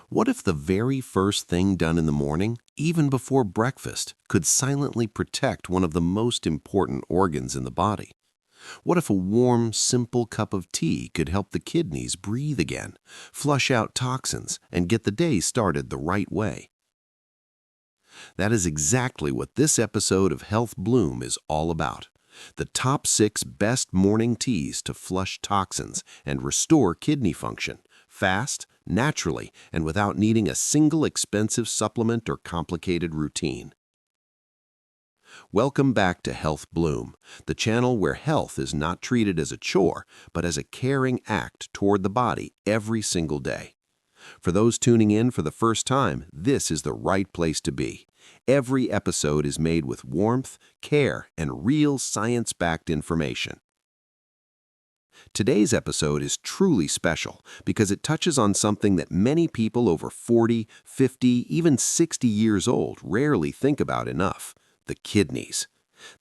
What if the very first thing done in the morning, even before breakfast, could silently protect one of the most important organs in the body? What if a warm, simple cup of tea could help the kidneys breathe again, flush out toxins, and get the day started the right way? That is exactly what this episode of Health Bloom is all about. The top 6 best morning teas to flush toxins and restore kidney function, fast, naturally, and without needing a single expensive supplement or complicated routine. Welcome back to Health Bloom, the channel where health is not treated as a chore, but as a caring act toward the body every single day. For those tuning in for the first time, this is the right place to be. Every episode is made with warmth, care, and real science-backed information. Today's episode is truly special because it touches on something that many people over 40, 50, even 60 years old rarely think about enough: the kidneys.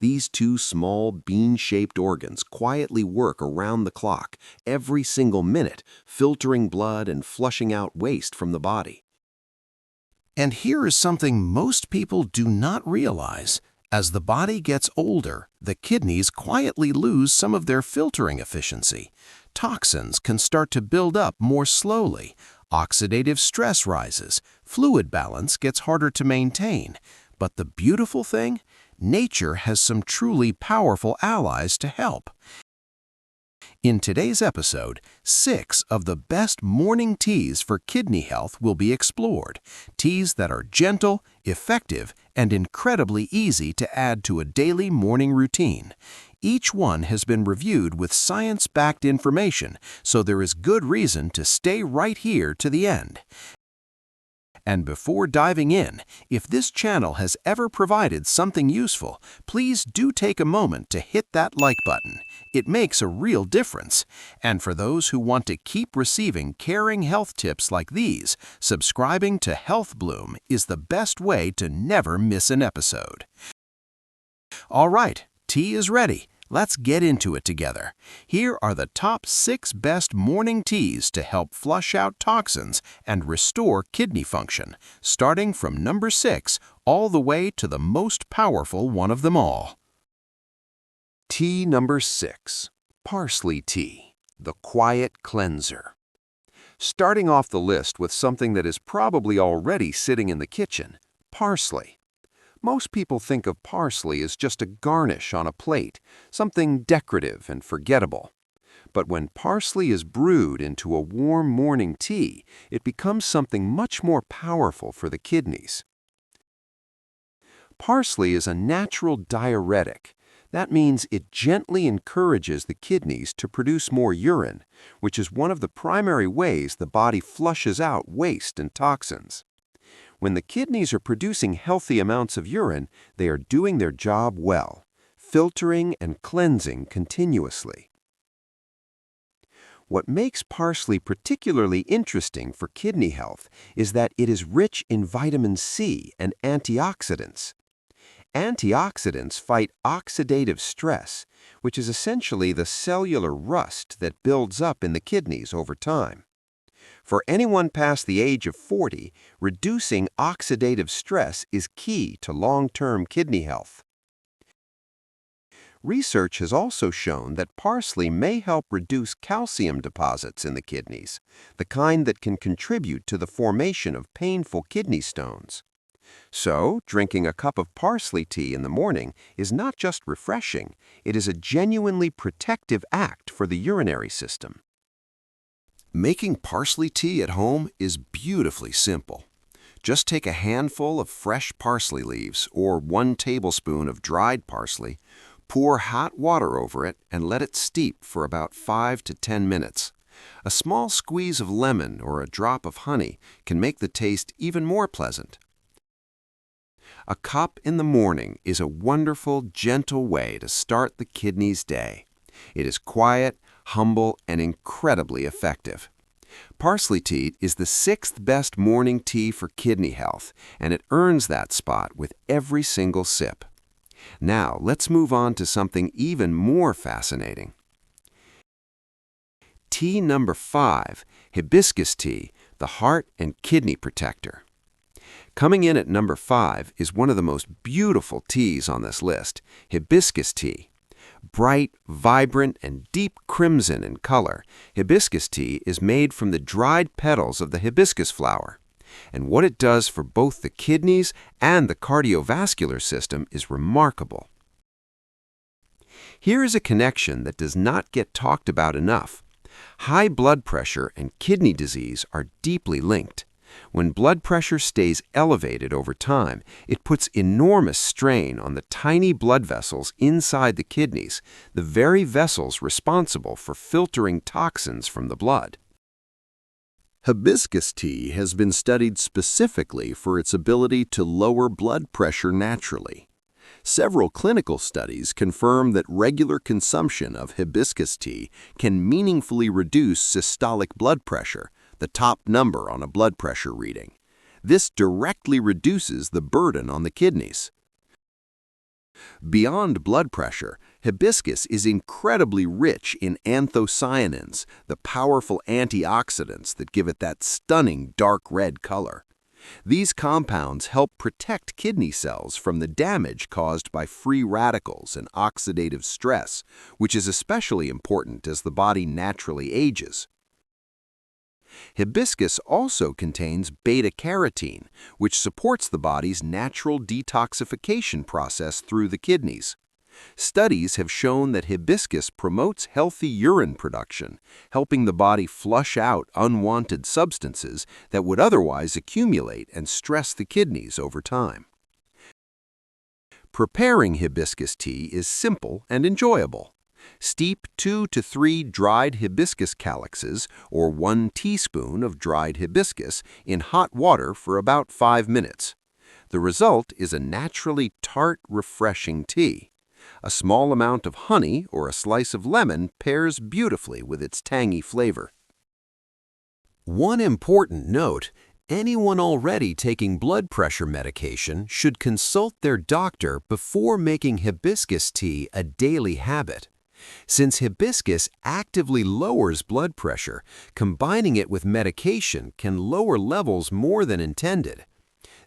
These two small, bean-shaped organs quietly work around the clock, every single minute, filtering blood and flushing out waste from the body. And here is something most people do not realize. As the body gets older, the kidneys quietly lose some of their filtering efficiency. Toxins can start to build up more slowly. Oxidative stress rises. Fluid balance gets harder to maintain. But the beautiful thing? Nature has some truly powerful allies to help. In today's episode, 6 of the best morning teas for kidney health will be explored. Teas that are gentle, effective, and incredibly easy to add to a daily morning routine. Each one has been reviewed with science-backed information, so there is good reason to stay right here to the end. And before diving in, if this channel has ever provided something useful, please do take a moment to hit that like button. It makes a real difference. And for those who want to keep receiving caring health tips like these, subscribing to Health Bloom is the best way to never miss an episode. All right, tea is ready. Let's get into it together. Here are the top 6 best morning teas to help flush out toxins and restore kidney function, starting from number 6 all the way to the most powerful one of them all. Tea number 6, parsley tea, the quiet cleanser. Starting off the list with something that is probably already sitting in the kitchen, parsley. Most people think of parsley as just a garnish on a plate, something decorative and forgettable. But when parsley is brewed into a warm morning tea, it becomes something much more powerful for the kidneys. Parsley is a natural diuretic. That means it gently encourages the kidneys to produce more urine, which is one of the primary ways the body flushes out waste and toxins. When the kidneys are producing healthy amounts of urine, they are doing their job well, filtering and cleansing continuously. What makes parsley particularly interesting for kidney health is that it is rich in vitamin C and antioxidants. Antioxidants fight oxidative stress, which is essentially the cellular rust that builds up in the kidneys over time. For anyone past the age of 40, reducing oxidative stress is key to long-term kidney health. Research has also shown that parsley may help reduce calcium deposits in the kidneys, the kind that can contribute to the formation of painful kidney stones. So, drinking a cup of parsley tea in the morning is not just refreshing, it is a genuinely protective act for the urinary system. Making parsley tea at home is beautifully simple. Just take a handful of fresh parsley leaves or 1 tablespoon of dried parsley, pour hot water over it, and let it steep for about 5 to 10 minutes. A small squeeze of lemon or a drop of honey can make the taste even more pleasant. A cup in the morning is a wonderful, gentle way to start the kidney's day. It is quiet, humble, and incredibly effective. Parsley tea is the 6th best morning tea for kidney health, and it earns that spot with every single sip. Now, let's move on to something even more fascinating. Tea number 5, hibiscus tea, the heart and kidney protector. Coming in at number 5 is one of the most beautiful teas on this list, hibiscus tea. Bright, vibrant, and deep crimson in color, hibiscus tea is made from the dried petals of the hibiscus flower. And what it does for both the kidneys and the cardiovascular system is remarkable. Here is a connection that does not get talked about enough. High blood pressure and kidney disease are deeply linked. When blood pressure stays elevated over time, it puts enormous strain on the tiny blood vessels inside the kidneys, the very vessels responsible for filtering toxins from the blood. Hibiscus tea has been studied specifically for its ability to lower blood pressure naturally. Several clinical studies confirm that regular consumption of hibiscus tea can meaningfully reduce systolic blood pressure, the top number on a blood pressure reading. This directly reduces the burden on the kidneys. Beyond blood pressure, hibiscus is incredibly rich in anthocyanins, the powerful antioxidants that give it that stunning dark red color. These compounds help protect kidney cells from the damage caused by free radicals and oxidative stress, which is especially important as the body naturally ages. Hibiscus also contains beta-carotene, which supports the body's natural detoxification process through the kidneys. Studies have shown that hibiscus promotes healthy urine production, helping the body flush out unwanted substances that would otherwise accumulate and stress the kidneys over time. Preparing hibiscus tea is simple and enjoyable. Steep 2 to 3 dried hibiscus calyxes, or 1 teaspoon of dried hibiscus, in hot water for about 5 minutes. The result is a naturally tart, refreshing tea. A small amount of honey or a slice of lemon pairs beautifully with its tangy flavor. One important note: anyone already taking blood pressure medication should consult their doctor before making hibiscus tea a daily habit. Since hibiscus actively lowers blood pressure, combining it with medication can lower levels more than intended.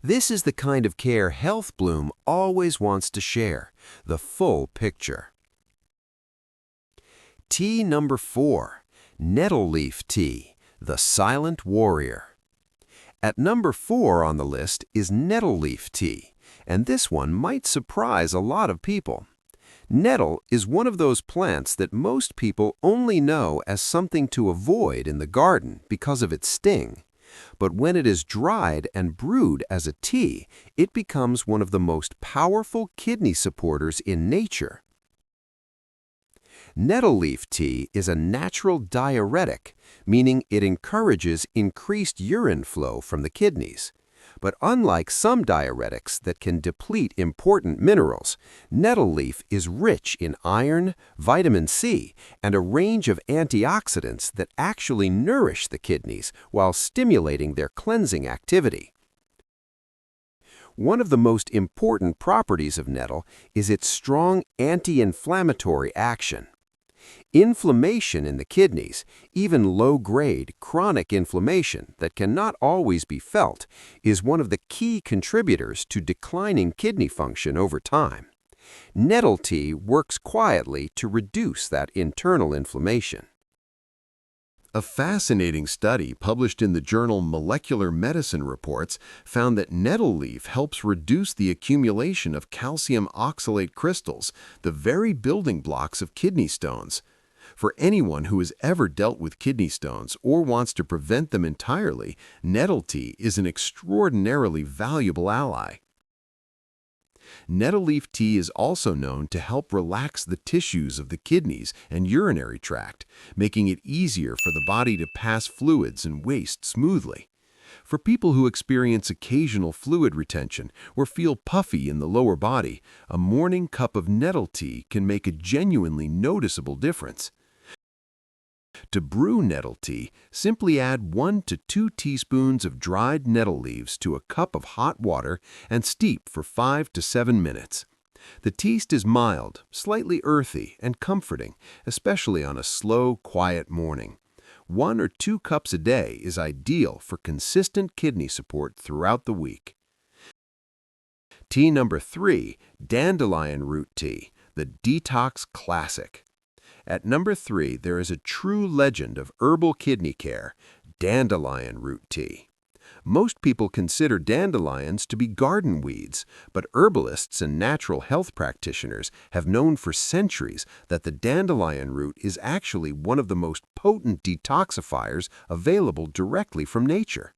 This is the kind of care Health Bloom always wants to share, the full picture. Tea number 4, nettle leaf tea, the silent warrior. At number 4 on the list is nettle leaf tea, and this one might surprise a lot of people. Nettle is one of those plants that most people only know as something to avoid in the garden because of its sting. But when it is dried and brewed as a tea, it becomes one of the most powerful kidney supporters in nature. Nettle leaf tea is a natural diuretic, meaning it encourages increased urine flow from the kidneys. But unlike some diuretics that can deplete important minerals, nettle leaf is rich in iron, vitamin C, and a range of antioxidants that actually nourish the kidneys while stimulating their cleansing activity. One of the most important properties of nettle is its strong anti-inflammatory action. Inflammation in the kidneys, even low-grade chronic inflammation that cannot always be felt, is one of the key contributors to declining kidney function over time. Nettle tea works quietly to reduce that internal inflammation. A fascinating study published in the journal Molecular Medicine Reports found that nettle leaf helps reduce the accumulation of calcium oxalate crystals, the very building blocks of kidney stones. For anyone who has ever dealt with kidney stones or wants to prevent them entirely, nettle tea is an extraordinarily valuable ally. Nettle leaf tea is also known to help relax the tissues of the kidneys and urinary tract, making it easier for the body to pass fluids and waste smoothly. For people who experience occasional fluid retention or feel puffy in the lower body, a morning cup of nettle tea can make a genuinely noticeable difference. To brew nettle tea, simply add 1 to 2 teaspoons of dried nettle leaves to a cup of hot water and steep for 5 to 7 minutes. The taste is mild, slightly earthy, and comforting, especially on a slow, quiet morning. 1 or 2 cups a day is ideal for consistent kidney support throughout the week. Tea number 3, dandelion root tea, the detox classic. At number 3, there is a true legend of herbal kidney care, dandelion root tea. Most people consider dandelions to be garden weeds, but herbalists and natural health practitioners have known for centuries that the dandelion root is actually one of the most potent detoxifiers available directly from nature.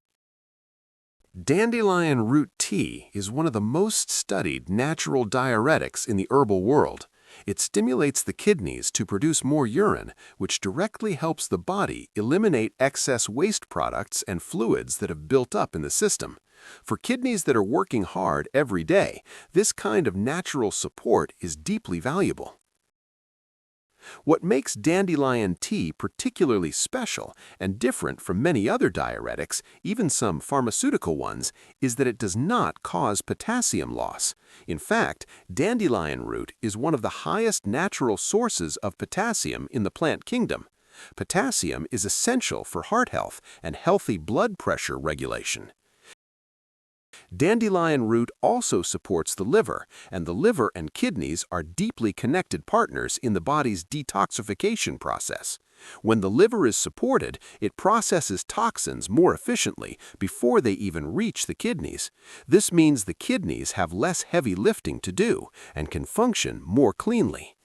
Dandelion root tea is one of the most studied natural diuretics in the herbal world. It stimulates the kidneys to produce more urine, which directly helps the body eliminate excess waste products and fluids that have built up in the system. For kidneys that are working hard every day, this kind of natural support is deeply valuable. What makes dandelion tea particularly special and different from many other diuretics, even some pharmaceutical ones, is that it does not cause potassium loss. In fact, dandelion root is one of the highest natural sources of potassium in the plant kingdom. Potassium is essential for heart health and healthy blood pressure regulation. Dandelion root also supports the liver, and the liver and kidneys are deeply connected partners in the body's detoxification process. When the liver is supported, it processes toxins more efficiently before they even reach the kidneys. This means the kidneys have less heavy lifting to do and can function more cleanly.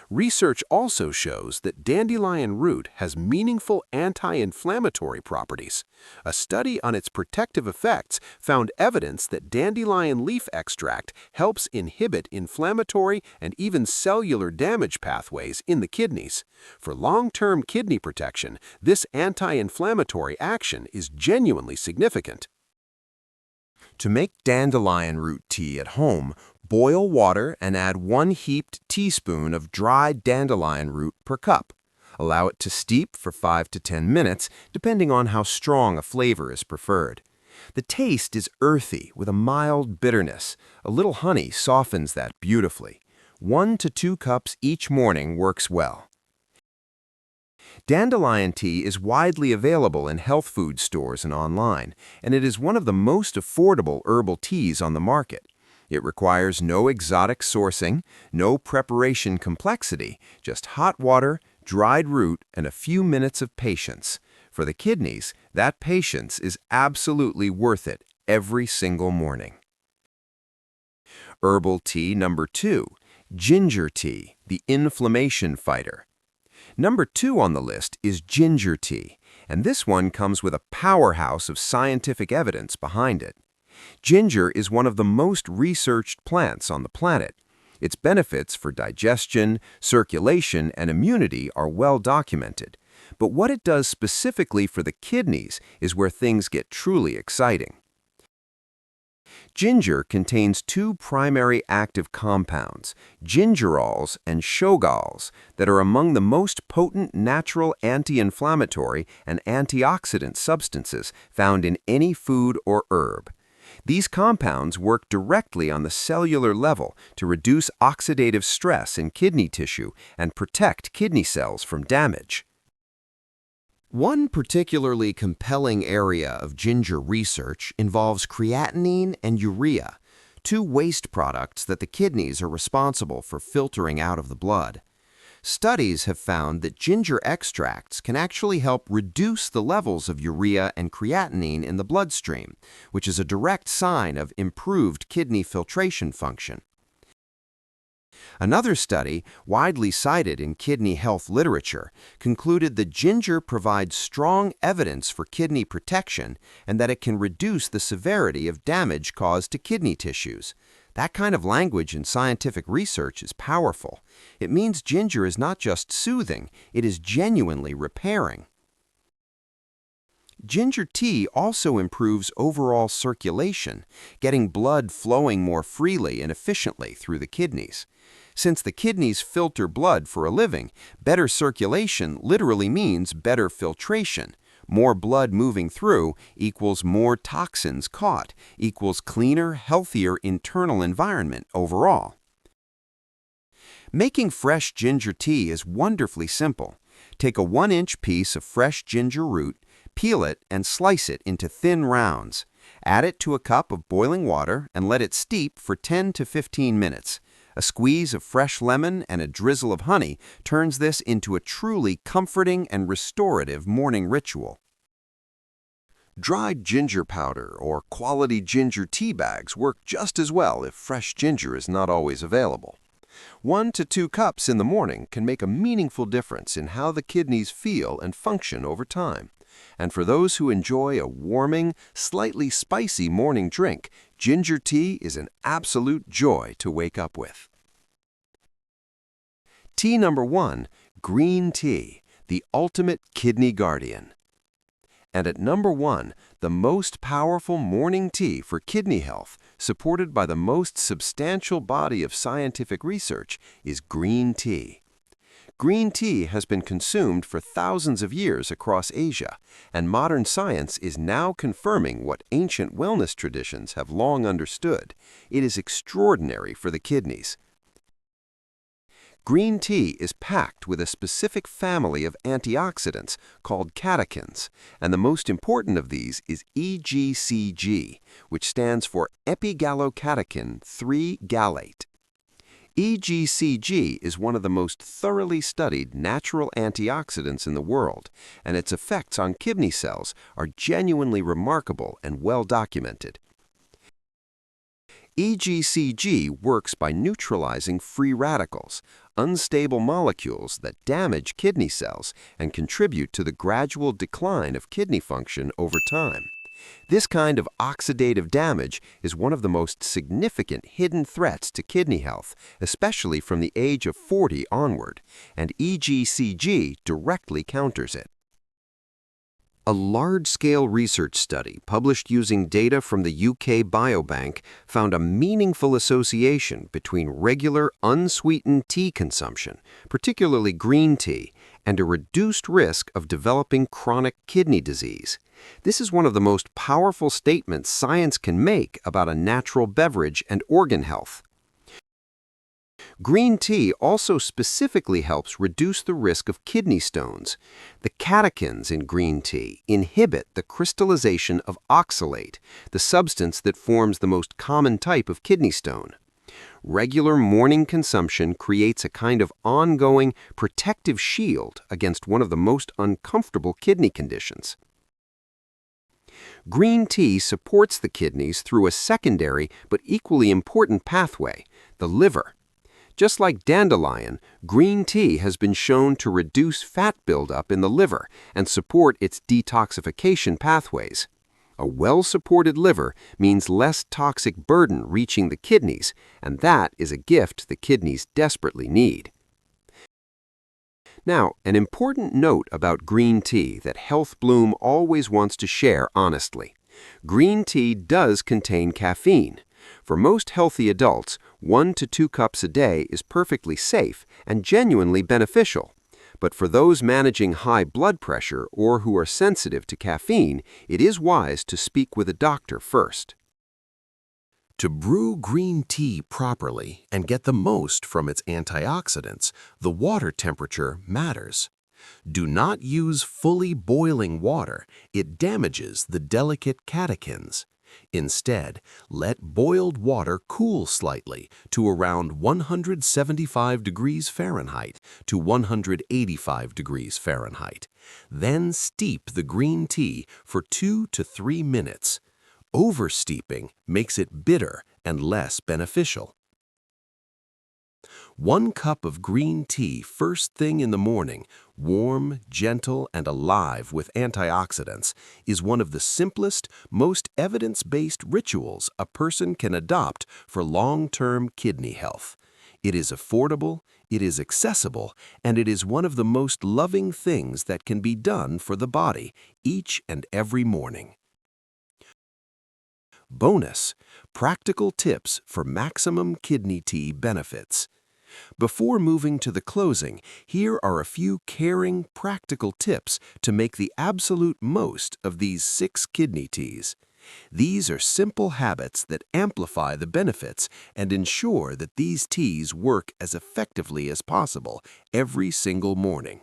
Research also shows that dandelion root has meaningful anti-inflammatory properties. A study on its protective effects found evidence that dandelion leaf extract helps inhibit inflammatory and even cellular damage pathways in the kidneys. For long-term kidney protection, this anti-inflammatory action is genuinely significant. To make dandelion root tea at home, boil water and add 1 heaped teaspoon of dried dandelion root per cup. Allow it to steep for 5 to 10 minutes, depending on how strong a flavor is preferred. The taste is earthy with a mild bitterness. A little honey softens that beautifully. 1 to 2 cups each morning works well. Dandelion tea is widely available in health food stores and online, and it is one of the most affordable herbal teas on the market. It requires no exotic sourcing, no preparation complexity, just hot water, dried root, and a few minutes of patience. For the kidneys, that patience is absolutely worth it every single morning. Herbal tea number 2, ginger tea, the inflammation fighter. Number 2 on the list is ginger tea, and this one comes with a powerhouse of scientific evidence behind it. Ginger is one of the most researched plants on the planet. Its benefits for digestion, circulation, and immunity are well documented. But what it does specifically for the kidneys is where things get truly exciting. Ginger contains 2 primary active compounds, gingerols and shogals, that are among the most potent natural anti-inflammatory and antioxidant substances found in any food or herb. These compounds work directly on the cellular level to reduce oxidative stress in kidney tissue and protect kidney cells from damage. One particularly compelling area of ginger research involves creatinine and urea, 2 waste products that the kidneys are responsible for filtering out of the blood. Studies have found that ginger extracts can actually help reduce the levels of urea and creatinine in the bloodstream, which is a direct sign of improved kidney filtration function. Another study, widely cited in kidney health literature, concluded that ginger provides strong evidence for kidney protection and that it can reduce the severity of damage caused to kidney tissues. That kind of language in scientific research is powerful. It means ginger is not just soothing, it is genuinely repairing. Ginger tea also improves overall circulation, getting blood flowing more freely and efficiently through the kidneys. Since the kidneys filter blood for a living, better circulation literally means better filtration. More blood moving through equals more toxins caught, equals cleaner, healthier internal environment overall. Making fresh ginger tea is wonderfully simple. Take a 1-inch piece of fresh ginger root, peel it and slice it into thin rounds. Add it to a cup of boiling water and let it steep for 10 to 15 minutes. A squeeze of fresh lemon and a drizzle of honey turns this into a truly comforting and restorative morning ritual. Dried ginger powder or quality ginger tea bags work just as well if fresh ginger is not always available. 1 to 2 cups in the morning can make a meaningful difference in how the kidneys feel and function over time. And for those who enjoy a warming, slightly spicy morning drink, ginger tea is an absolute joy to wake up with. Tea number 1, green tea, the ultimate kidney guardian. And at number 1, the most powerful morning tea for kidney health, supported by the most substantial body of scientific research, is green tea. Green tea has been consumed for thousands of years across Asia, and modern science is now confirming what ancient wellness traditions have long understood. It is extraordinary for the kidneys. Green tea is packed with a specific family of antioxidants called catechins, and the most important of these is EGCG, which stands for epigallocatechin 3-gallate. EGCG is one of the most thoroughly studied natural antioxidants in the world, and its effects on kidney cells are genuinely remarkable and well documented. EGCG works by neutralizing free radicals, unstable molecules that damage kidney cells and contribute to the gradual decline of kidney function over time. This kind of oxidative damage is one of the most significant hidden threats to kidney health, especially from the age of 40 onward, and EGCG directly counters it. A large-scale research study published using data from the UK Biobank found a meaningful association between regular unsweetened tea consumption, particularly green tea, and a reduced risk of developing chronic kidney disease. This is one of the most powerful statements science can make about a natural beverage and organ health. Green tea also specifically helps reduce the risk of kidney stones. The catechins in green tea inhibit the crystallization of oxalate, the substance that forms the most common type of kidney stone. Regular morning consumption creates a kind of ongoing protective shield against one of the most uncomfortable kidney conditions. Green tea supports the kidneys through a secondary but equally important pathway, the liver. Just like dandelion, green tea has been shown to reduce fat buildup in the liver and support its detoxification pathways. A well-supported liver means less toxic burden reaching the kidneys, and that is a gift the kidneys desperately need. Now, an important note about green tea that Health Bloom always wants to share honestly. Green tea does contain caffeine. For most healthy adults, 1 to 2 cups a day is perfectly safe and genuinely beneficial. But for those managing high blood pressure or who are sensitive to caffeine, it is wise to speak with a doctor first. To brew green tea properly and get the most from its antioxidants, the water temperature matters. Do not use fully boiling water. It damages the delicate catechins. Instead, let boiled water cool slightly to around 175 degrees Fahrenheit to 185 degrees Fahrenheit. Then steep the green tea for 2 to 3 minutes. Oversteeping makes it bitter and less beneficial. 1 cup of green tea first thing in the morning, warm, gentle, and alive with antioxidants, is one of the simplest, most evidence-based rituals a person can adopt for long-term kidney health. It is affordable, it is accessible, and it is one of the most loving things that can be done for the body each and every morning. Bonus: practical tips for maximum kidney tea benefits. Before moving to the closing, here are a few caring, practical tips to make the absolute most of these 6 kidney teas. These are simple habits that amplify the benefits and ensure that these teas work as effectively as possible every single morning.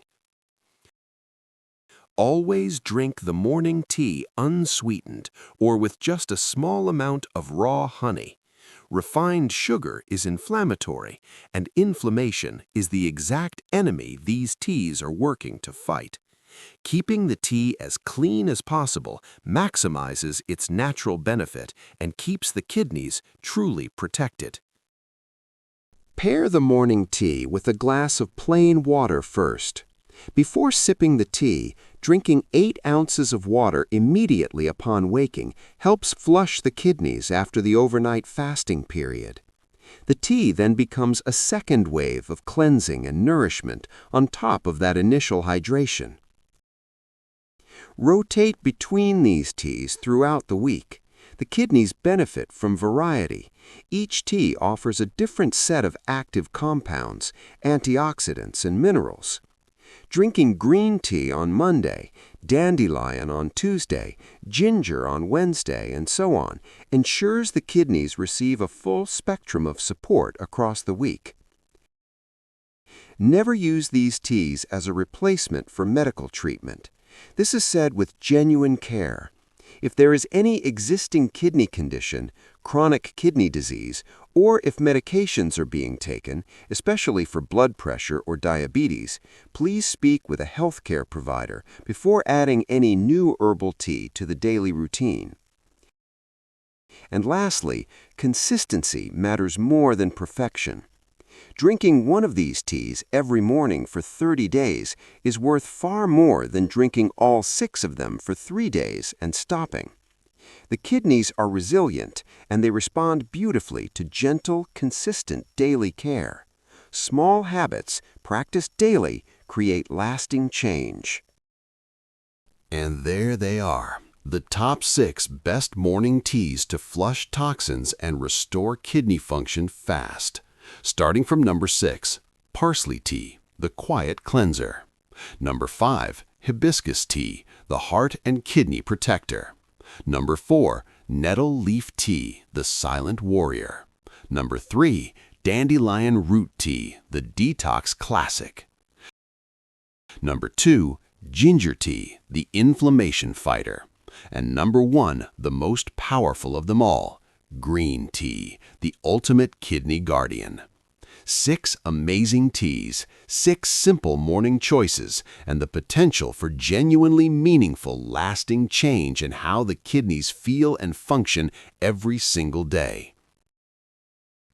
Always drink the morning tea unsweetened or with just a small amount of raw honey. Refined sugar is inflammatory, and inflammation is the exact enemy these teas are working to fight. Keeping the tea as clean as possible maximizes its natural benefit and keeps the kidneys truly protected. Pair the morning tea with a glass of plain water first. Before sipping the tea, drinking 8 ounces of water immediately upon waking helps flush the kidneys after the overnight fasting period. The tea then becomes a second wave of cleansing and nourishment on top of that initial hydration. Rotate between these teas throughout the week. The kidneys benefit from variety. Each tea offers a different set of active compounds, antioxidants, and minerals. Drinking green tea on Monday, dandelion on Tuesday, ginger on Wednesday, and so on ensures the kidneys receive a full spectrum of support across the week. Never use these teas as a replacement for medical treatment. This is said with genuine care. If there is any existing kidney condition, chronic kidney disease, or if medications are being taken, especially for blood pressure or diabetes, please speak with a healthcare provider before adding any new herbal tea to the daily routine. And lastly, consistency matters more than perfection. Drinking one of these teas every morning for 30 days is worth far more than drinking all 6 of them for 3 days and stopping. The kidneys are resilient, and they respond beautifully to gentle, consistent daily care. Small habits, practiced daily, create lasting change. And there they are, the top 6 best morning teas to flush toxins and restore kidney function fast. Starting from number 6, parsley tea, the quiet cleanser. Number 5, hibiscus tea, the heart and kidney protector. Number 4, nettle leaf tea, the silent warrior. Number 3, dandelion root tea, the detox classic. Number 2, ginger tea, the inflammation fighter. And number 1, the most powerful of them all, green tea, the ultimate kidney guardian. 6 amazing teas, 6 simple morning choices, and the potential for genuinely meaningful, lasting change in how the kidneys feel and function every single day.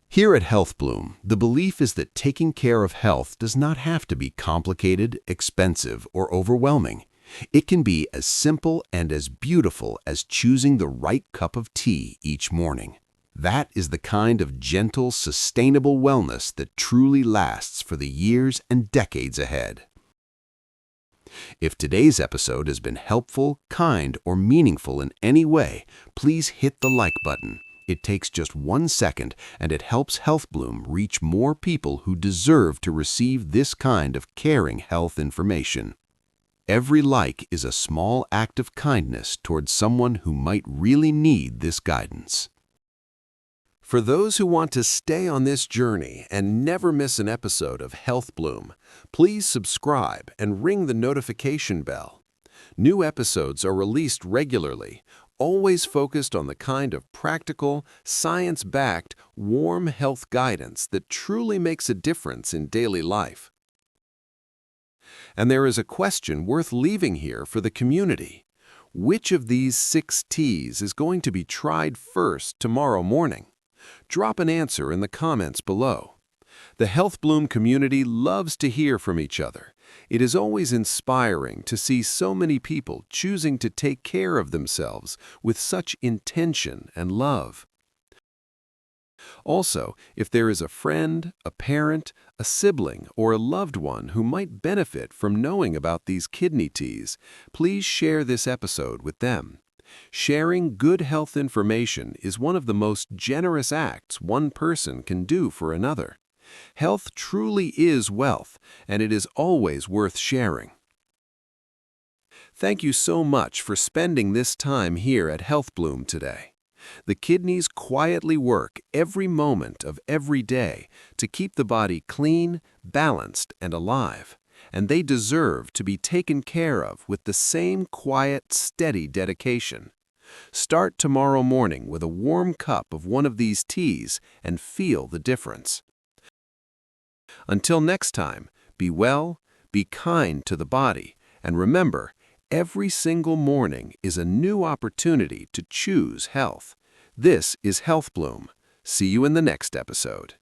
Here at Health Bloom, the belief is that taking care of health does not have to be complicated, expensive, or overwhelming. It can be as simple and as beautiful as choosing the right cup of tea each morning. That is the kind of gentle, sustainable wellness that truly lasts for the years and decades ahead. If today's episode has been helpful, kind, or meaningful in any way, please hit the like button. It takes just 1 second, and it helps Health Bloom reach more people who deserve to receive this kind of caring health information. Every like is a small act of kindness towards someone who might really need this guidance. For those who want to stay on this journey and never miss an episode of Health Bloom, please subscribe and ring the notification bell. New episodes are released regularly, always focused on the kind of practical, science-backed, warm health guidance that truly makes a difference in daily life. And there is a question worth leaving here for the community. Which of these 6 teas is going to be tried first tomorrow morning? Drop an answer in the comments below. The Health Bloom community loves to hear from each other. It is always inspiring to see so many people choosing to take care of themselves with such intention and love. Also, if there is a friend, a parent, a sibling, or a loved one who might benefit from knowing about these kidney teas, please share this episode with them. Sharing good health information is one of the most generous acts one person can do for another. Health truly is wealth, and it is always worth sharing. Thank you so much for spending this time here at Health Bloom today. The kidneys quietly work every moment of every day to keep the body clean, balanced, and alive. and they deserve to be taken care of with the same quiet, steady dedication. Start tomorrow morning with a warm cup of one of these teas and feel the difference. Until next time, be well, be kind to the body, and remember, every single morning is a new opportunity to choose health. This is Health Bloom. See you in the next episode.